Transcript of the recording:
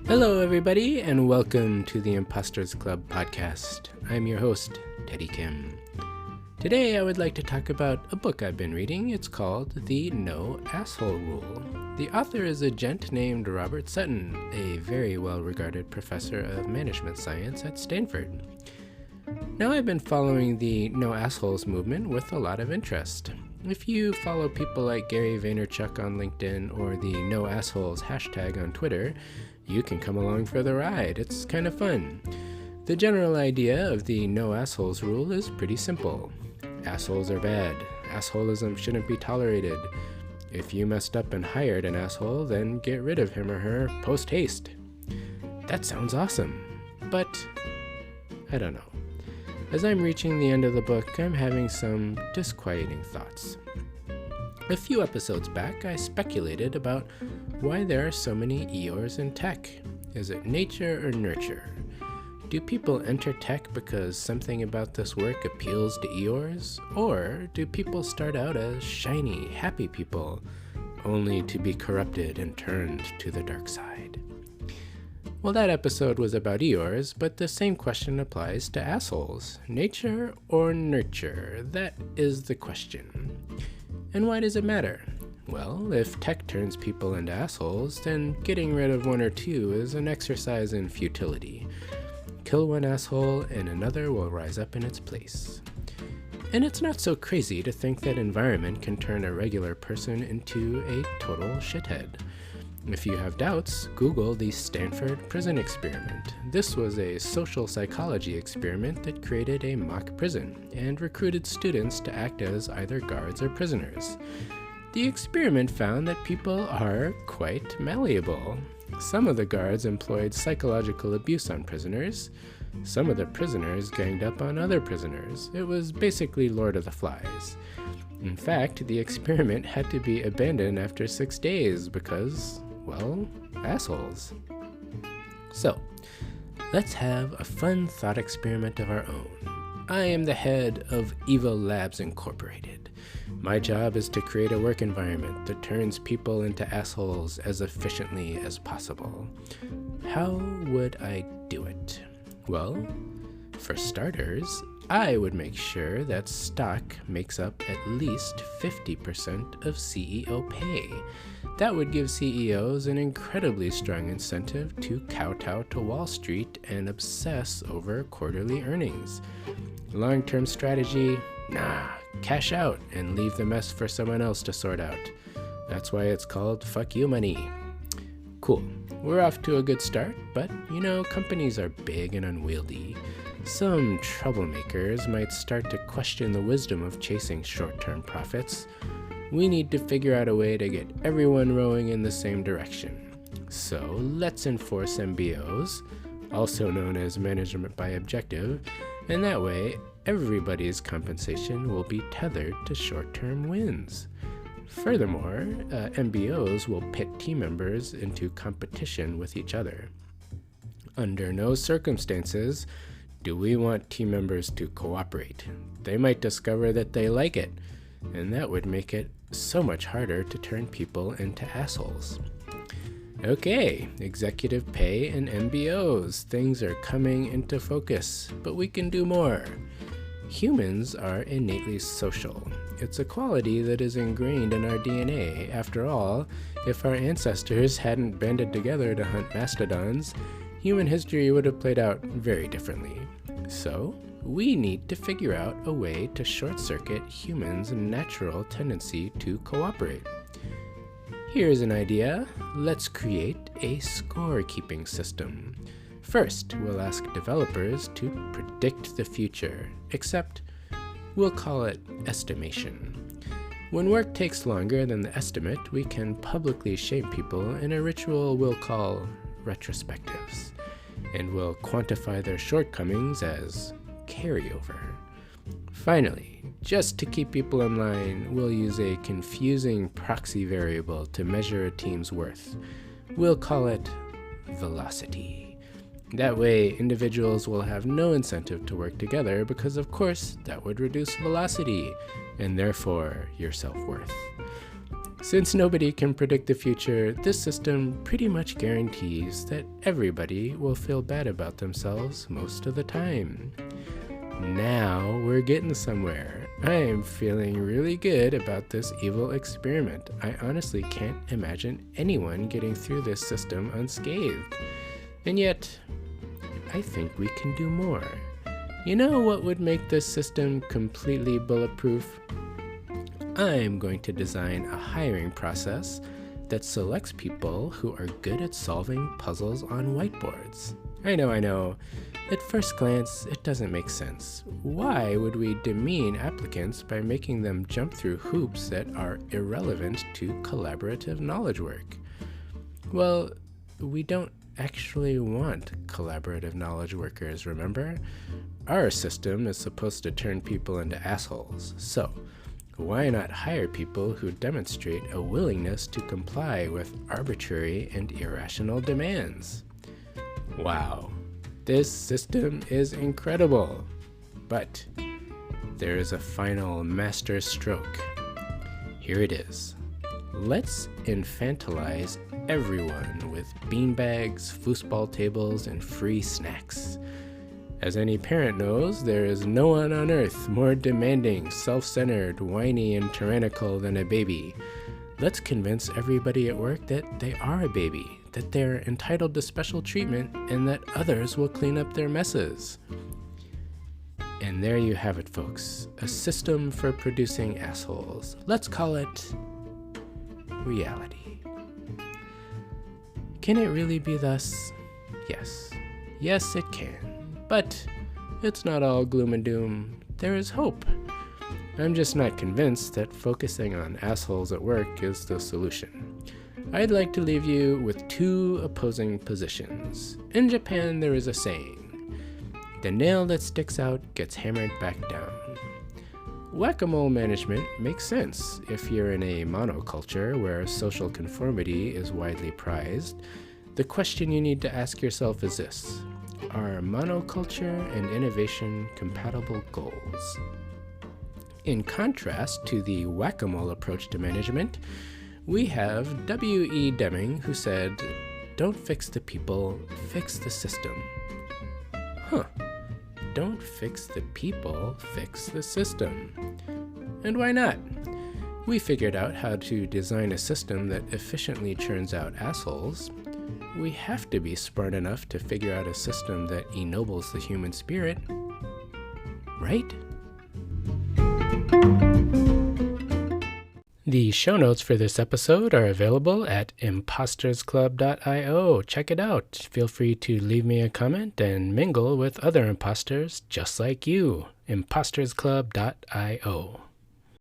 Hello, everybody, and welcome to the Imposters Club podcast. I'm your host, Teddy Kim. Today, I would like to talk about a book I've been reading. It's called The No Asshole Rule. The author is a gent named Robert Sutton, a very well-regarded professor of management science at Stanford. Now, I've been following the No Assholes movement with a lot of interest. If you follow people like Gary Vaynerchuk on LinkedIn or the No Assholes hashtag on Twitter, you can come along for the ride. It's kind of fun. The general idea of the No Assholes rule is pretty simple. Assholes are bad. Assholism shouldn't be tolerated. If you messed up and hired an asshole, then get rid of him or her post-haste. That sounds awesome, but I don't know. As I'm reaching the end of the book, I'm having some disquieting thoughts. A few episodes back, I speculated about why there are so many Eeyores in tech. Is it nature or nurture? Do people enter tech because something about this work appeals to Eeyores? Or do people start out as shiny, happy people, only to be corrupted and turned to the dark side? Well, that episode was about Eeyores, but the same question applies to assholes. Nature or nurture? That is the question. And why does it matter? Well, if tech turns people into assholes, then getting rid of one or two is an exercise in futility. Kill one asshole and another will rise up in its place. And it's not so crazy to think that environment can turn a regular person into a total shithead. If you have doubts, Google the Stanford prison experiment. This was a social psychology experiment that created a mock prison and recruited students to act as either guards or prisoners. The experiment found that people are quite malleable. Some of the guards employed psychological abuse on prisoners. Some of the prisoners ganged up on other prisoners. It was basically Lord of the Flies. In fact, the experiment had to be abandoned after 6 days because, well, assholes. So, let's have a fun thought experiment of our own. I am the head of Evil Labs Incorporated. My job is to create a work environment that turns people into assholes as efficiently as possible. How would I do it? Well, for starters, I would make sure that stock makes up at least 50% of CEO pay. That would give CEOs an incredibly strong incentive to kowtow to Wall Street and obsess over quarterly earnings. Long-term strategy? Nah, cash out and leave the mess for someone else to sort out. That's why it's called fuck you money. Cool, we're off to a good start, but companies are big and unwieldy. Some troublemakers might start to question the wisdom of chasing short-term profits. We need to figure out a way to get everyone rowing in the same direction. So let's enforce MBOs, also known as management by objective, and that way everybody's compensation will be tethered to short-term wins. Furthermore, MBOs will pit team members into competition with each other. Under no circumstances do we want team members to cooperate. They might discover that they like it, and that would make it so much harder to turn people into assholes. Okay, executive pay and MBOs. Things are coming into focus, but we can do more. Humans are innately social. It's a quality that is ingrained in our DNA. After all, if our ancestors hadn't banded together to hunt mastodons, human history would have played out very differently. So, we need to figure out a way to short-circuit humans' natural tendency to cooperate. Here's an idea. Let's create a score-keeping system. First, we'll ask developers to predict the future, except we'll call it estimation. When work takes longer than the estimate, we can publicly shame people in a ritual we'll call retrospectives, and we'll quantify their shortcomings as carryover. Finally, just to keep people in line, we'll use a confusing proxy variable to measure a team's worth. We'll call it velocity. That way, individuals will have no incentive to work together because, of course, that would reduce velocity and therefore your self-worth. Since nobody can predict the future, this system pretty much guarantees that everybody will feel bad about themselves most of the time. Now we're getting somewhere. I am feeling really good about this evil experiment. I honestly can't imagine anyone getting through this system unscathed. And yet, I think we can do more. You know what would make this system completely bulletproof? I'm going to design a hiring process that selects people who are good at solving puzzles on whiteboards. I know. At first glance, it doesn't make sense. Why would we demean applicants by making them jump through hoops that are irrelevant to collaborative knowledge work? Well, we don't actually want collaborative knowledge workers, remember? Our system is supposed to turn people into assholes, so why not hire people who demonstrate a willingness to comply with arbitrary and irrational demands? Wow, this system is incredible, but there is a final master stroke. Here it is. Let's infantilize everyone with beanbags, foosball tables, and free snacks. As any parent knows, there is no one on earth more demanding, self-centered, whiny, and tyrannical than a baby. Let's convince everybody at work that they are a baby, that they're entitled to special treatment, and that others will clean up their messes. And there you have it, folks. A system for producing assholes. Let's call it reality. Can it really be thus? Yes. Yes, it can. But it's not all gloom and doom. There is hope. I'm just not convinced that focusing on assholes at work is the solution. I'd like to leave you with two opposing positions. In Japan, there is a saying, "The nail that sticks out gets hammered back down." Whack-a-mole management makes sense if you're in a monoculture where social conformity is widely prized. The question you need to ask yourself is this: are monoculture and innovation compatible goals? In contrast to the whack-a-mole approach to management, we have W.E. Deming, who said, "Don't fix the people, fix the system." Don't fix the people, fix the system. And why not? We figured out how to design a system that efficiently churns out assholes. We have to be smart enough to figure out a system that ennobles the human spirit, right? The show notes for this episode are available at impostersclub.io. Check it out. Feel free to leave me a comment and mingle with other imposters just like you. impostersclub.io.